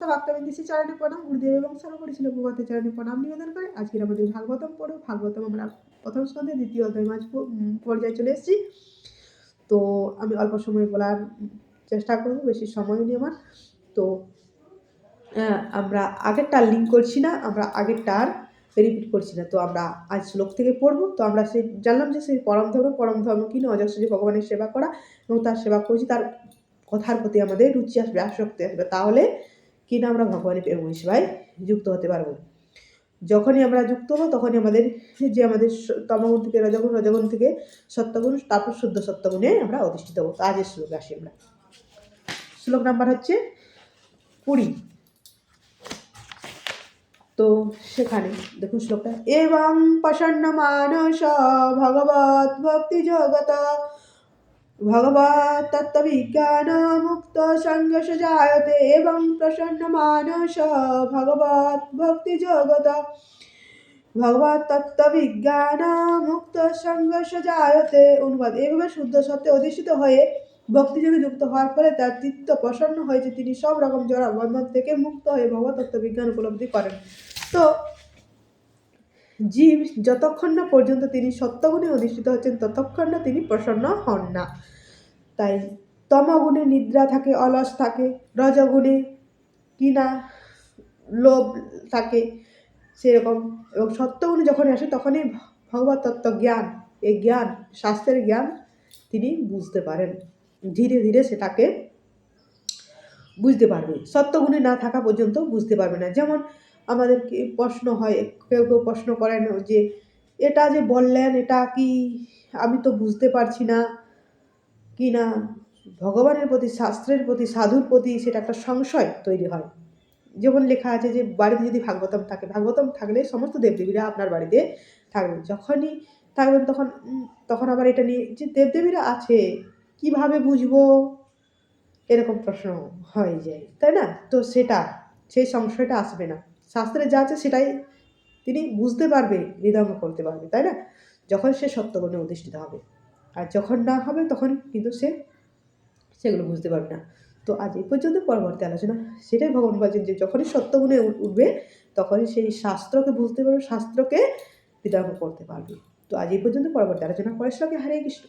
ভক্তবিন্দু চরণে প্রণাম, গুরুদেব এবং সর্বোপরি ছিল ভগবতের চরণে প্রণাম নিবেদন করে আজকের আমাদের ভাগবতম পড়ো। ভাগবতম আমরা প্রথম স্কন্ধে দ্বিতীয় অধ্যায় মাঝ পর্যায়ে চলে এসেছি। তো আমি অল্প সময় বলার চেষ্টা করব, বেশি সময় নেই আমার। তো আমরা আগেরটার লিঙ্ক করছি না, আমরা আগেরটার রিপিট করছি না। তো আমরা আজ শ্লোক থেকে পড়বো। তো আমরা সেই জানলাম যে সেই পরম ধর্ম কি না, অজস্র যে ভগবানের সেবা করা এবং তার সেবা করছি, তার কথার প্রতি আমাদের রুচি আসবে, আসক্তি আসবে, তাহলে কিনা আমরা ভগবানের প্রেম সেবায় যুক্ত হতে পারবো। যখনই আমরা যুক্ত হবো তখনই আমাদের যে আমাদের তমগুণ থেকে রজগুণ থেকে সত্যগুণ, তারপর শুদ্ধ সত্যগুণে আমরা অধিষ্ঠিত হবো। তো আজের শ্লোকে আসি আমরা। শ্লোক নাম্বার হচ্ছে 20। তো সেখানে দেখুন শ্লোকটা, এবং প্রসন্ন মানস ভগবত ভক্তি জগত ভগবত তত্ত্ববিজ্ঞান মুক্ত সংঘর্ষ জায়তে, এবং প্রসন্ন মানস ভগবত ভক্তি জগত ভগবত তত্ত্ববিজ্ঞান মুক্ত সংঘর্ষ জায়তে। অনুবাদ, এইভাবে শুদ্ধ সত্যে অধিষ্ঠিত হয়ে ভক্তিযোগে যুক্ত হওয়ার ফলে তার চিত্ত প্রসন্ন হয়েছে, তিনি সব রকম জড়া বন্ধন থেকে মুক্ত হয়ে ভগবত তত্ত্ববিজ্ঞান উপলব্ধি করেন। তো জীব যতক্ষণ না পর্যন্ত তিনি সত্যগুণে অধিষ্ঠিত হচ্ছেন ততক্ষণ না তিনি প্রসন্ন হন না। তাই তমগুণে নিদ্রা থাকে, অলস থাকে, রজগুণে কিনা লোভ থাকে সেরকম, এবং সত্যগুণে যখন আসে তখনই ভগবত তত্ত্ব জ্ঞান, এই জ্ঞান শাস্ত্রের জ্ঞান তিনি বুঝতে পারেন, ধীরে ধীরে সেটাকে বুঝতে পারবে। সত্যগুণে না থাকা পর্যন্ত বুঝতে পারবে না। যেমন আমাদেরকে প্রশ্ন হয়, কেউ কেউ প্রশ্ন করেন যে এটা যে বললেন এটা কি আমি তো বুঝতে পারছি না, কি না ভগবানের প্রতি, শাস্ত্রের প্রতি, সাধুর প্রতি সেটা একটা সংশয় তৈরি হয়। যেমন লেখা আছে যে বাড়িতে যদি ভাগবতম থাকে, ভাগবতম থাকলে সমস্ত দেবদেবীরা আপনার বাড়িতে থাকবে। যখনই থাকবেন তখন আবার এটা নিয়ে যে দেবদেবীরা আছে কিভাবে বুঝবো, এরকম প্রশ্ন হয়ে যায়, তাই না? তো সেই সংশয়টা আসবে না। শাস্ত্রে যা আছে সেটাই তিনি বুঝতে পারবে, হৃদয়ঙ্গ করতে পারবে, তাই না? যখন সে সত্যগুণে অধিষ্ঠিত হবে। আর যখন না হবে তখন কিন্তু সেগুলো বুঝতে পারবে না। তো আজ এই পর্যন্ত, পরবর্তী আলোচনা সেটাই ভগবান বলছেন যে যখনই সত্যগুণে উঠবে তখনই সেই শাস্ত্রকে বুঝতে পারবে, শাস্ত্রকে হৃদয়ঙ্গ করতে পারবে। তো আজ এই পর্যন্ত, পরবর্তী আলোচনা পরের শ্লোকে। হরে কৃষ্ণ।